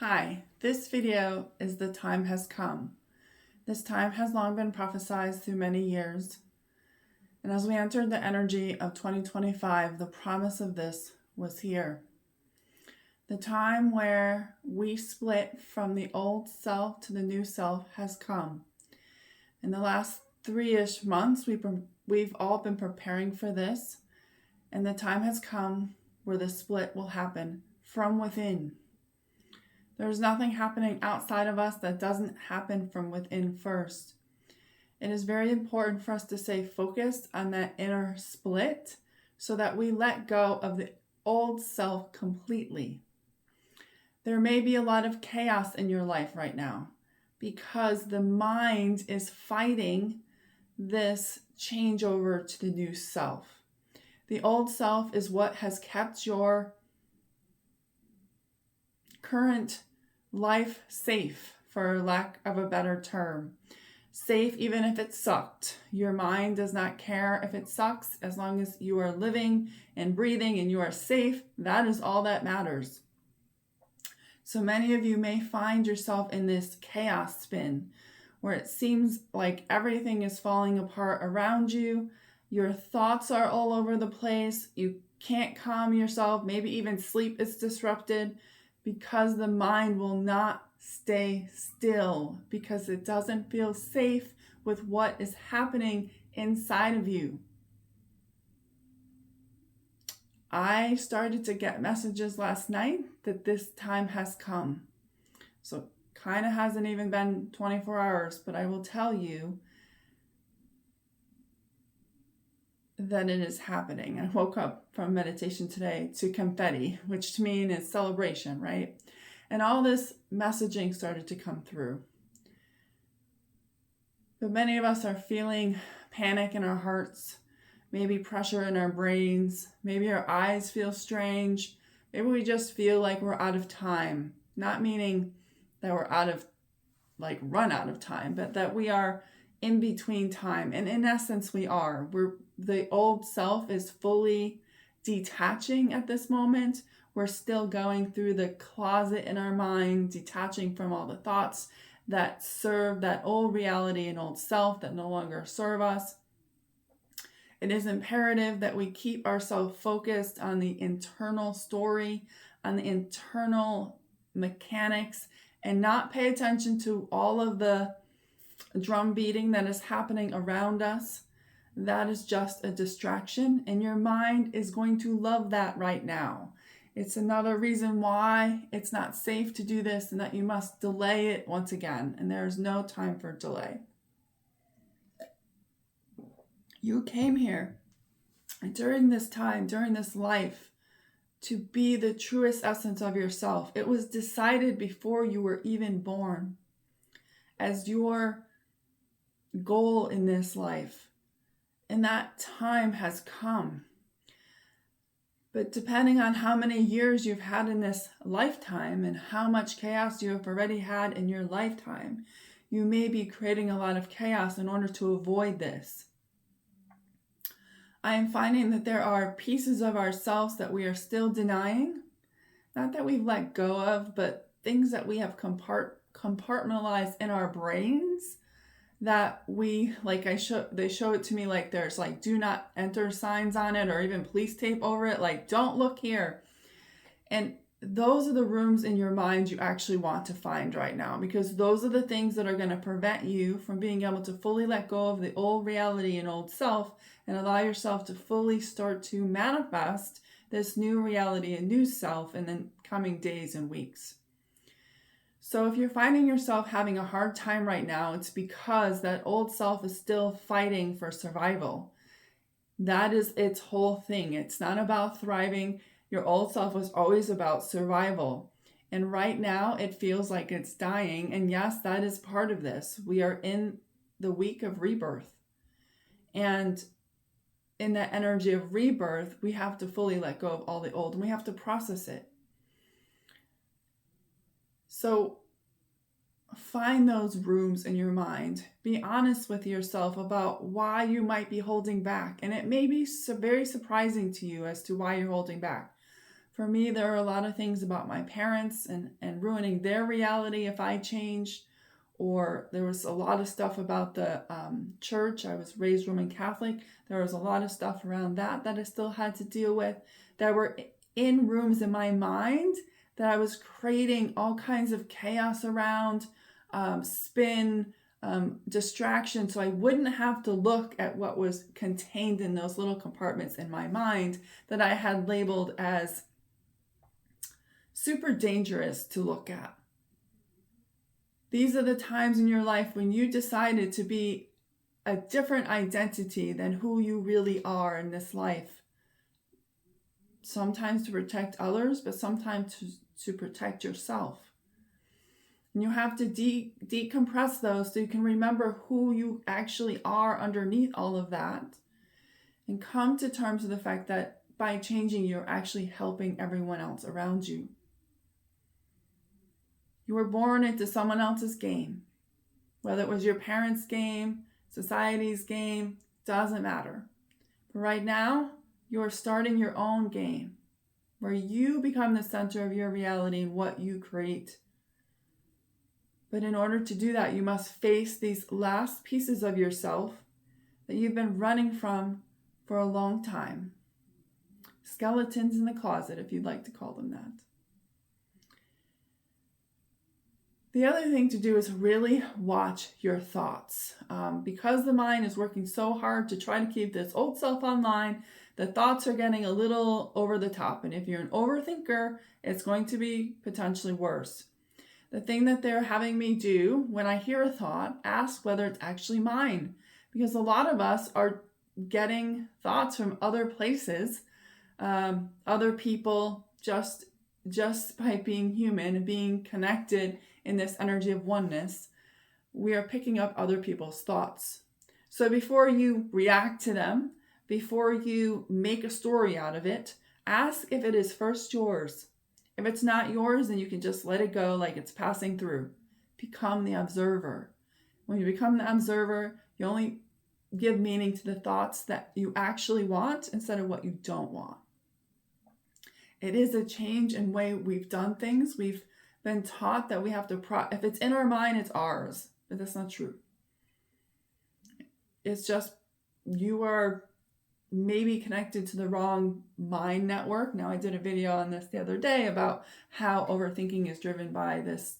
Hi, this video is The Time Has Come. This time has long been prophesied through many years. And as we entered the energy of 2025, the promise of this was here. The time where we split from the old self to the new self has come. In the last 3-ish months, we've all been preparing for this. And the time has come where the split will happen from within. There's nothing happening outside of us that doesn't happen from within first. It is very important for us to stay focused on that inner split so that we let go of the old self completely. There may be a lot of chaos in your life right now because the mind is fighting this changeover to the new self. The old self is what has kept your current life safe, for lack of a better term. Safe even if it sucked. Your mind does not care if it sucks. As long as you are living and breathing and you are safe, that is all that matters. So many of you may find yourself in this chaos spin where it seems like everything is falling apart around you. Your thoughts are all over the place. You can't calm yourself. Maybe even sleep is disrupted, because the mind will not stay still, because it doesn't feel safe with what is happening inside of you. I started to get messages last night that this time has come. So kind of hasn't even been 24 hours, but I will tell you that it is happening. I woke up from meditation today to confetti, which to me is celebration, right? And all this messaging started to come through. But many of us are feeling panic in our hearts, maybe pressure in our brains, maybe our eyes feel strange, maybe we just feel like we're out of time. Not meaning that we're run out of time, but that we are in between time. And in essence, we are. The old self is fully detaching at this moment. We're still going through the closet in our mind, detaching from all the thoughts that serve that old reality and old self that no longer serve us. It is imperative that we keep ourselves focused on the internal story, on the internal mechanics, and not pay attention to all of the drum beating that is happening around us. That is just a distraction, and your mind is going to love that right now. It's another reason why it's not safe to do this and that you must delay it once again, and there is no time for delay. You came here during this time, during this life, to be the truest essence of yourself. It was decided before you were even born as your goal in this life. And that time has come. But depending on how many years you've had in this lifetime and how much chaos you have already had in your lifetime, you may be creating a lot of chaos in order to avoid this. I am finding that there are pieces of ourselves that we are still denying. Not that we've let go of, but things that we have compartmentalized in our brains that we, they show it to me like there's do not enter signs on it, or even police tape over it, don't look here. And those are the rooms in your mind you actually want to find right now, because those are the things that are going to prevent you from being able to fully let go of the old reality and old self and allow yourself to fully start to manifest this new reality and new self in the coming days and weeks. So if you're finding yourself having a hard time right now, it's because that old self is still fighting for survival. That is its whole thing. It's not about thriving. Your old self was always about survival. And right now it feels like it's dying. And yes, that is part of this. We are in the week of rebirth. And in that energy of rebirth, we have to fully let go of all the old and we have to process it. So find those rooms in your mind. Be honest with yourself about why you might be holding back. And it may be very surprising to you as to why you're holding back. For me, there are a lot of things about my parents and ruining their reality if I changed. Or there was a lot of stuff about the church. I was raised Roman Catholic. There was a lot of stuff around that I still had to deal with, that were in rooms in my mind that I was creating all kinds of chaos around, spin, distraction, so I wouldn't have to look at what was contained in those little compartments in my mind that I had labeled as super dangerous to look at. These are the times in your life when you decided to be a different identity than who you really are in this life. Sometimes to protect others, but sometimes to protect yourself. And you have to decompress those so you can remember who you actually are underneath all of that, and come to terms with the fact that by changing, you're actually helping everyone else around you. You were born into someone else's game. Whether it was your parents' game, society's game, doesn't matter. But right now, you are starting your own game, where you become the center of your reality and what you create. But in order to do that, you must face these last pieces of yourself that you've been running from for a long time. Skeletons in the closet, if you'd like to call them that. The other thing to do is really watch your thoughts. Because the mind is working so hard to try to keep this old self online, the thoughts are getting a little over the top. And if you're an overthinker, it's going to be potentially worse. The thing that they're having me do when I hear a thought, ask whether it's actually mine. Because a lot of us are getting thoughts from other places, other people, just by being human and being connected in this energy of oneness, we are picking up other people's thoughts. So before you react to them, before you make a story out of it, ask if it is first yours. If it's not yours, then you can just let it go like it's passing through. Become the observer. When you become the observer, you only give meaning to the thoughts that you actually want instead of what you don't want. It is a change in the way we've done things. We've been taught that we have to, if it's in our mind, it's ours. But that's not true. It's just you are maybe connected to the wrong mind network. Now, I did a video on this the other day about how overthinking is driven by this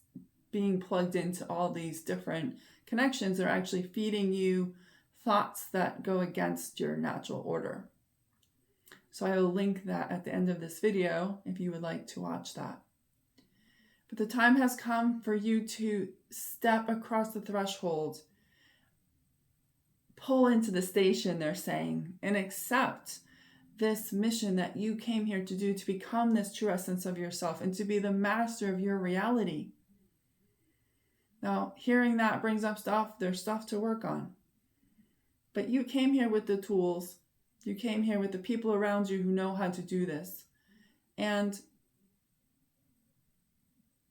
being plugged into all these different connections that are actually feeding you thoughts that go against your natural order. So I will link that at the end of this video if you would like to watch that. But the time has come for you to step across the threshold, pull into the station, they're saying, and accept this mission that you came here to do, to become this true essence of yourself and to be the master of your reality. Now, hearing that brings up stuff. There's stuff to work on. But you came here with the tools. You came here with the people around you who know how to do this. And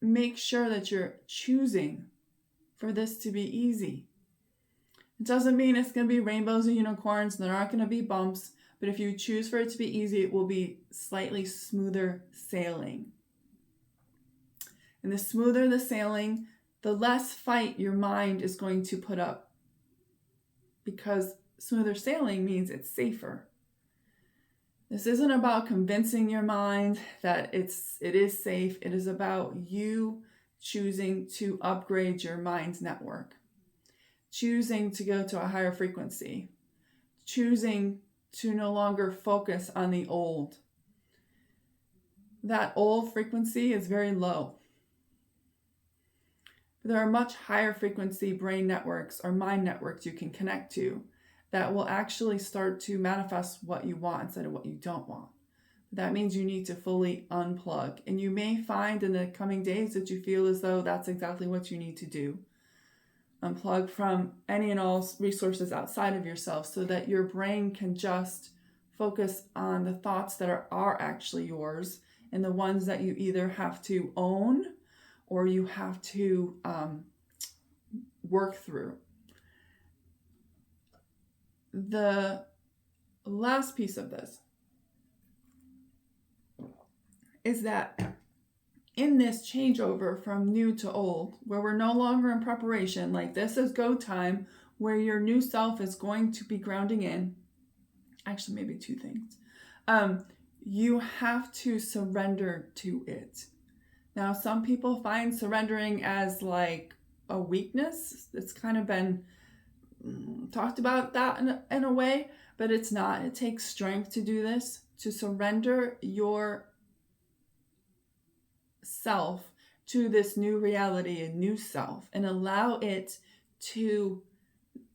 make sure that you're choosing for this to be easy. It doesn't mean it's going to be rainbows and unicorns. There aren't going to be bumps. But if you choose for it to be easy, it will be slightly smoother sailing. And the smoother the sailing, the less fight your mind is going to put up. Because smoother sailing means it's safer. This isn't about convincing your mind that it is safe. It is about you choosing to upgrade your mind's network. Choosing to go to a higher frequency. Choosing to no longer focus on the old. That old frequency is very low. But there are much higher frequency brain networks or mind networks you can connect to that will actually start to manifest what you want instead of what you don't want. That means you need to fully unplug. And you may find in the coming days that you feel as though that's exactly what you need to do. Unplug from any and all resources outside of yourself so that your brain can just focus on the thoughts that are actually yours and the ones that you either have to own or you have to work through. The last piece of this is that in this changeover from new to old, where we're no longer in preparation, like this is go time, where your new self is going to be grounding in, actually maybe two things. You have to surrender to it. Now, some people find surrendering as like a weakness. It's kind of been talked about that in a way, but it's not. It takes strength to do this, to surrender your self to this new reality and new self, and allow it to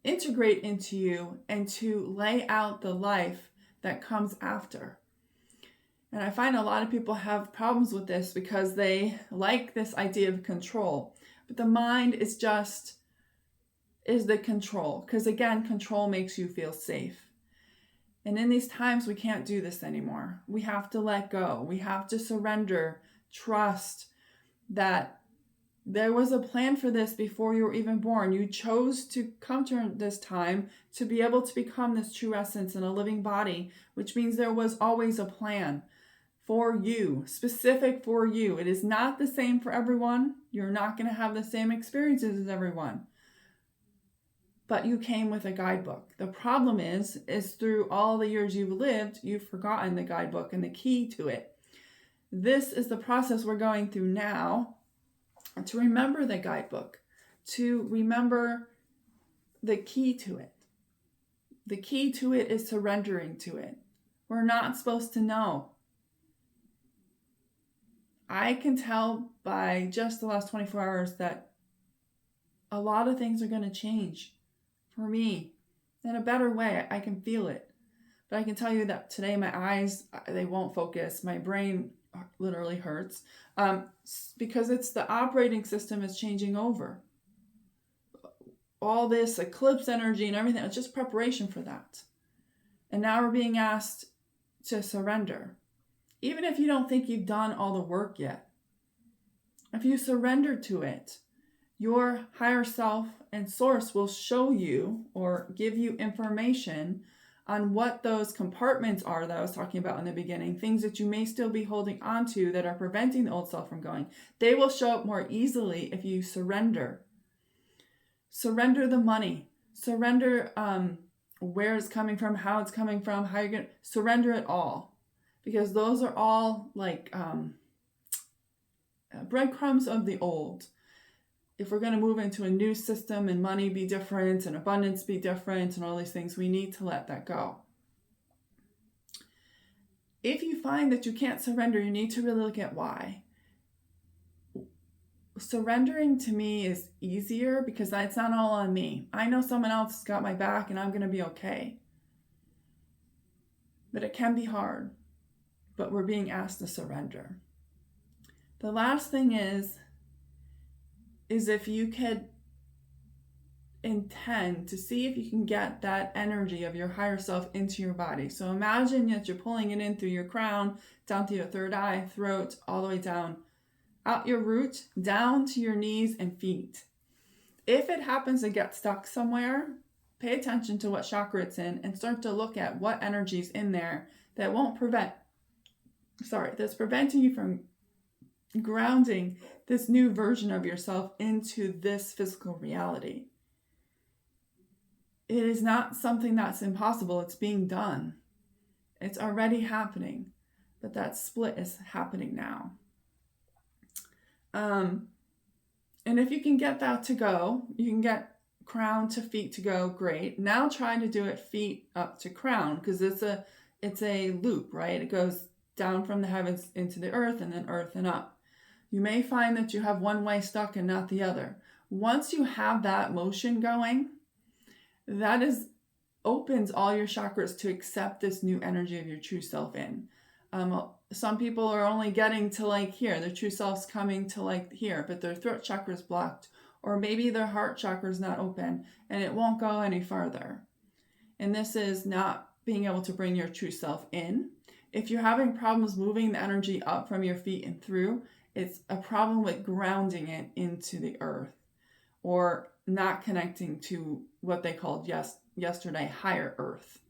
integrate into you and to lay out the life that comes after. And I find a lot of people have problems with this because they like this idea of control. But the mind is the control. Because again, control makes you feel safe. And in these times, we can't do this anymore. We have to let go. We have to surrender, trust that there was a plan for this before you were even born. You chose to come to this time to be able to become this true essence in a living body, which means there was always a plan for you, specific for you. It is not the same for everyone. You're not going to have the same experiences as everyone. But you came with a guidebook. The problem is through all the years you've lived, you've forgotten the guidebook and the key to it. This is the process we're going through now, to remember the guidebook, to remember the key to it. The key to it is surrendering to it. We're not supposed to know. I can tell by just the last 24 hours that a lot of things are going to change for me in a better way. I can feel it. But I can tell you that today my eyes, they won't focus. My brain literally hurts because it's the operating system is changing over. All this eclipse energy and everything, it's just preparation for that. And now we're being asked to surrender. Even if you don't think you've done all the work yet, if you surrender to it, your higher self and source will show you or give you information on what those compartments are that I was talking about in the beginning, things that you may still be holding on to that are preventing the old self from going. They will show up more easily if you surrender. Surrender the money. Surrender where it's coming from, how it's coming from, how you're going to surrender it all. Because those are all like breadcrumbs of the old. If we're going to move into a new system and money be different and abundance be different and all these things, we need to let that go. If you find that you can't surrender, you need to really look at why. Surrendering to me is easier because it's not all on me. I know someone else has got my back and I'm going to be okay. But it can be hard. But we're being asked to surrender. The last thing is if you could intend to see if you can get that energy of your higher self into your body. So imagine that you're pulling it in through your crown, down to your third eye, throat, all the way down, out your root, down to your knees and feet. If it happens to get stuck somewhere, pay attention to what chakra it's in and start to look at what energy's in there that that's preventing you from grounding this new version of yourself into this physical reality. It is not something that's impossible. It's being done. It's already happening, but that split is happening now. And if you can get that to go, you can get crown to feet to go, great. Now try to do it feet up to crown, because it's a loop, right? It goes down from the heavens into the earth and then earth and up. You may find that you have one way stuck and not the other. Once you have that motion going, that opens all your chakras to accept this new energy of your true self in. Some people are only getting to like here, their true self's coming to like here, but their throat chakra is blocked, or maybe their heart chakra is not open and it won't go any farther. And this is not being able to bring your true self in. If you're having problems moving the energy up from your feet and through, it's a problem with grounding it into the earth or not connecting to what they called yesterday higher earth.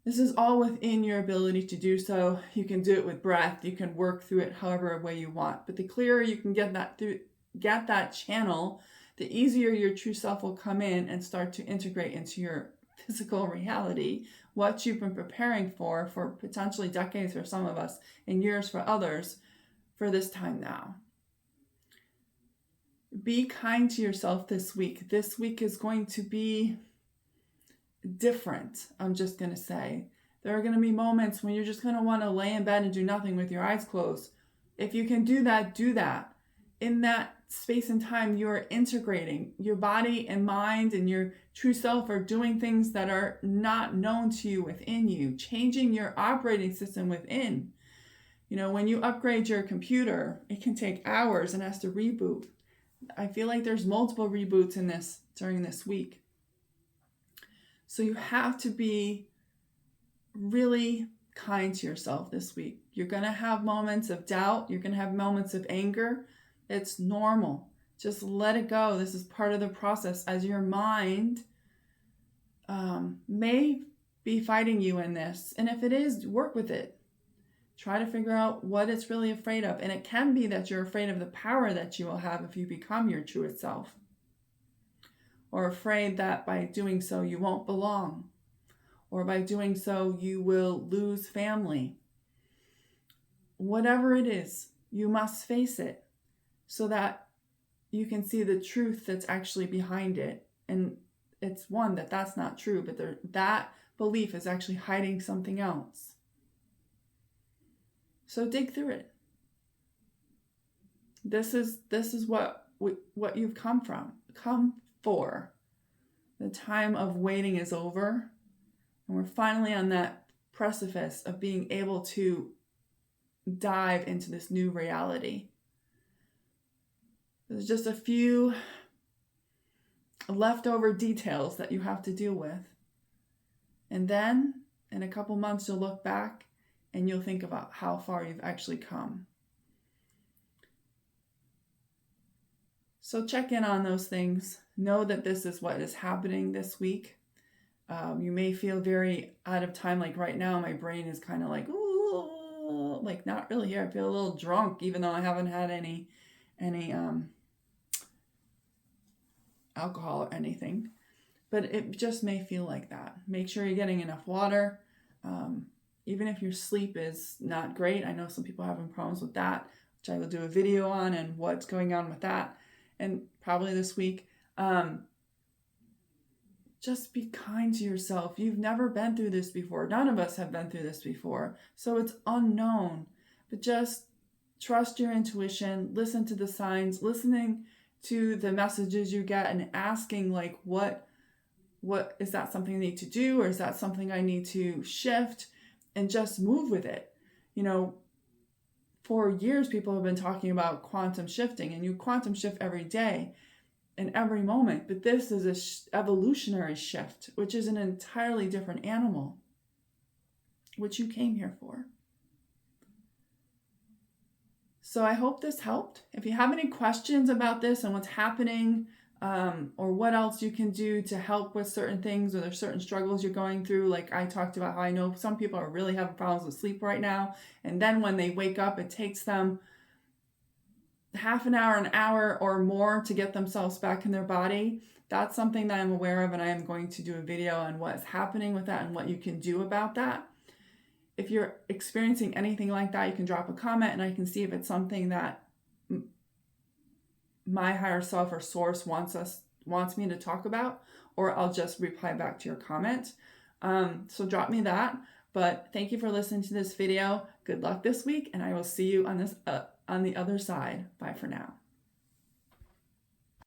This is all within your ability to do so. You can do it with breath. You can work through it however way you want. But the clearer you can get that channel, the easier your true self will come in and start to integrate into your physical reality, what you've been preparing for potentially decades for some of us and years for others, for this time now. Be kind to yourself this week. This week is going to be different, I'm just going to say. There are going to be moments when you're just going to want to lay in bed and do nothing with your eyes closed. If you can do that, do that. In that space and time, you are integrating. Your body and mind and your true self are doing things that are not known to you within you, changing your operating system within. You know, when you upgrade your computer, it can take hours and has to reboot. I feel like there's multiple reboots in this during this week. So you have to be really kind to yourself this week. You're going to have moments of doubt. You're going to have moments of anger. It's normal. Just let it go. This is part of the process, as your mind may be fighting you in this. And if it is, work with it. Try to figure out what it's really afraid of. And it can be that you're afraid of the power that you will have if you become your truest self. Or afraid that by doing so you won't belong. Or by doing so you will lose family. Whatever it is, you must face it so that you can see the truth that's actually behind it. And it's one, that's not true, but that belief is actually hiding something else. So dig through it. This is what you've come for. The time of waiting is over, and we're finally on that precipice of being able to dive into this new reality. There's just a few leftover details that you have to deal with. And then in a couple months, you'll look back and you'll think about how far you've actually come. So check in on those things. Know that this is what is happening this week. You may feel very out of time. Like right now, my brain is kind of like, ooh, like not really here. I feel a little drunk, even though I haven't had any alcohol or anything. But it just may feel like that. Make sure you're getting enough water. Even if your sleep is not great, I know some people are having problems with that, which I will do a video on and what's going on with that. And probably this week, just be kind to yourself. You've never been through this before. None of us have been through this before. So it's unknown, but just trust your intuition, listen to the signs, listening to the messages you get and asking like, what is that something I need to do? Or is that something I need to shift? And just move with it. You know, for years, people have been talking about quantum shifting, and you quantum shift every day and every moment. But this is an evolutionary shift, which is an entirely different animal, which you came here for. So I hope this helped. If you have any questions about this and what's happening, or what else you can do to help with certain things, or there's certain struggles you're going through. Like I talked about how I know some people are really having problems with sleep right now. And then when they wake up, it takes them half an hour or more to get themselves back in their body. That's something that I'm aware of, and I am going to do a video on what's happening with that and what you can do about that. If you're experiencing anything like that, you can drop a comment and I can see if it's something that my higher self or source wants me to talk about, or I'll just reply back to your comment. So drop me that. But thank you for listening to this video. Good luck this week, and I will see you on the other side. Bye for now.